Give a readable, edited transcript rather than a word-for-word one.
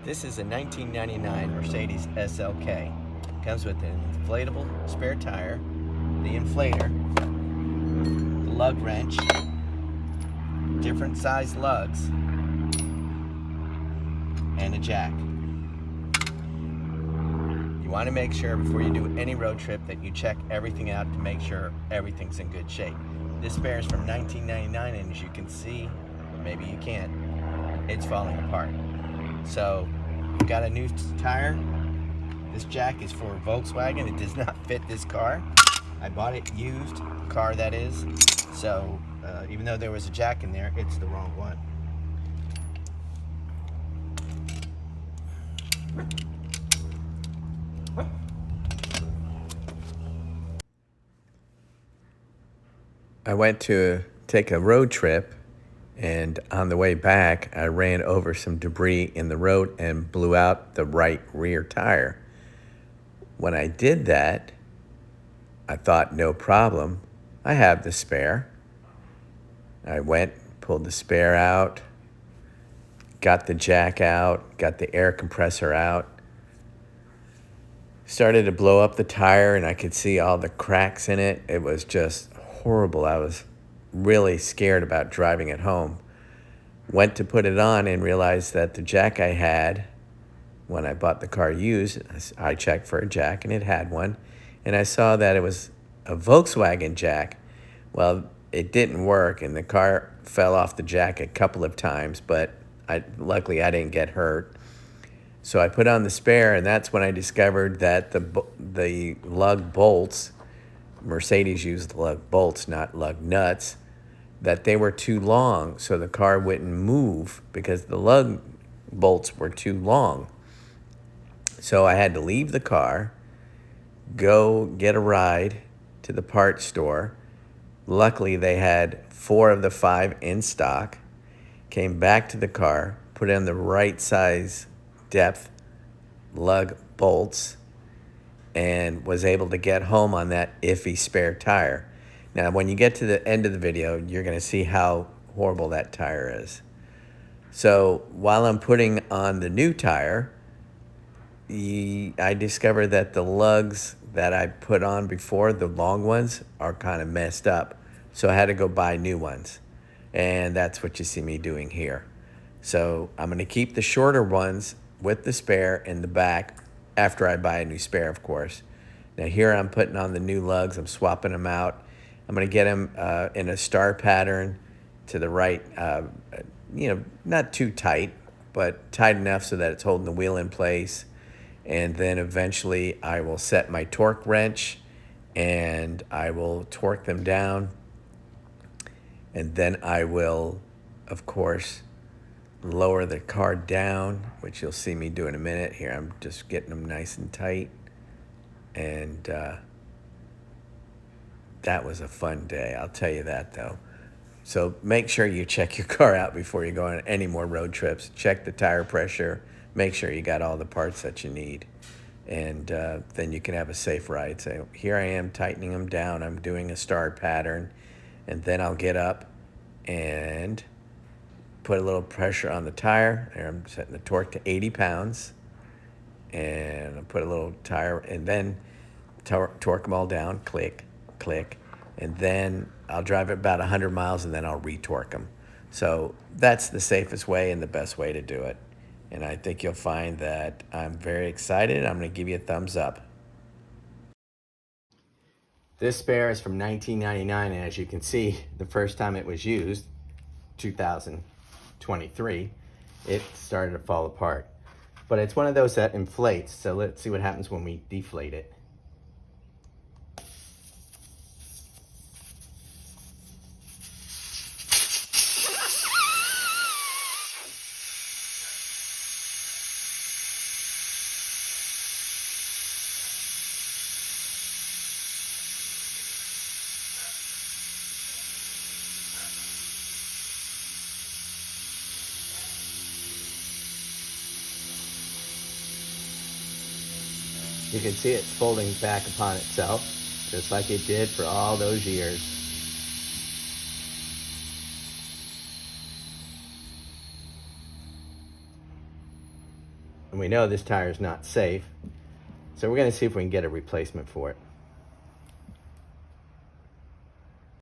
This is a 1999 Mercedes SLK. Comes with an inflatable spare tire, the inflator, the lug wrench, different size lugs, and a jack. You want to make sure before you do any road trip that you check everything out to make sure everything's in good shape. This spare is from 1999, and as you can see, or maybe you can't, it's falling apart. So, we've got a new tire. This jack is for Volkswagen. It does not fit this car. I bought it used, car that is. So even though there was a jack in there, it's the wrong one. I went to take a road trip, and on the way back, I ran over some debris in the road and blew out the right rear tire. When I did that, I thought, no problem. I have the spare. I went, pulled the spare out, got the jack out, got the air compressor out, started to blow up the tire, and I could see all the cracks in it. It was just horrible. I was really scared about driving it home. Went to put it on and realized that the jack I had when I bought the car used, I checked for a jack and it had one. And I saw that it was a Volkswagen jack. Well, it didn't work and the car fell off the jack a couple of times, but luckily I didn't get hurt. So I put on the spare, and that's when I discovered that the lug bolts, Mercedes used lug bolts, not lug nuts, that they were too long, so the car wouldn't move because the lug bolts were too long. So I had to leave the car, go get a ride to the parts store. Luckily, they had 4 of the 5 in stock. Came back to the car, put in the right size depth lug bolts, and was able to get home on that iffy spare tire. Now, when you get to the end of the video, you're going to see how horrible that tire is. So while I'm putting on the new tire, I discovered that the lugs that I put on before, the long ones, are kind of messed up. So I had to go buy new ones. And that's what you see me doing here. So I'm going to keep the shorter ones with the spare in the back after I buy a new spare, of course. Now here I'm putting on the new lugs. I'm swapping them out. I'm going to get them in a star pattern to the right, not too tight, but tight enough so that it's holding the wheel in place. And then eventually I will set my torque wrench and I will torque them down. And then I will, of course, lower the car down, which you'll see me do in a minute. Here, I'm just getting them nice and tight. And that was a fun day, I'll tell you that, though. So make sure you check your car out before you go on any more road trips. Check the tire pressure. Make sure you got all the parts that you need. And then you can have a safe ride. So here I am tightening them down. I'm doing a star pattern. And then I'll get up and put a little pressure on the tire. There, I'm setting the torque to 80 pounds. And I'll put a little tire, and then torque them all down, click, click. And then I'll drive it about 100 miles, and then I'll re-torque them. So that's the safest way and the best way to do it. And I think you'll find that I'm very excited. I'm going to give you a thumbs up. This spare is from 1999, and as you can see, the first time it was used, 2023, it started to fall apart. But it's one of those that inflates, so let's see what happens when we deflate it. You can see it's folding back upon itself, just like it did for all those years. And we know this tire is not safe. So we're going to see if we can get a replacement for it.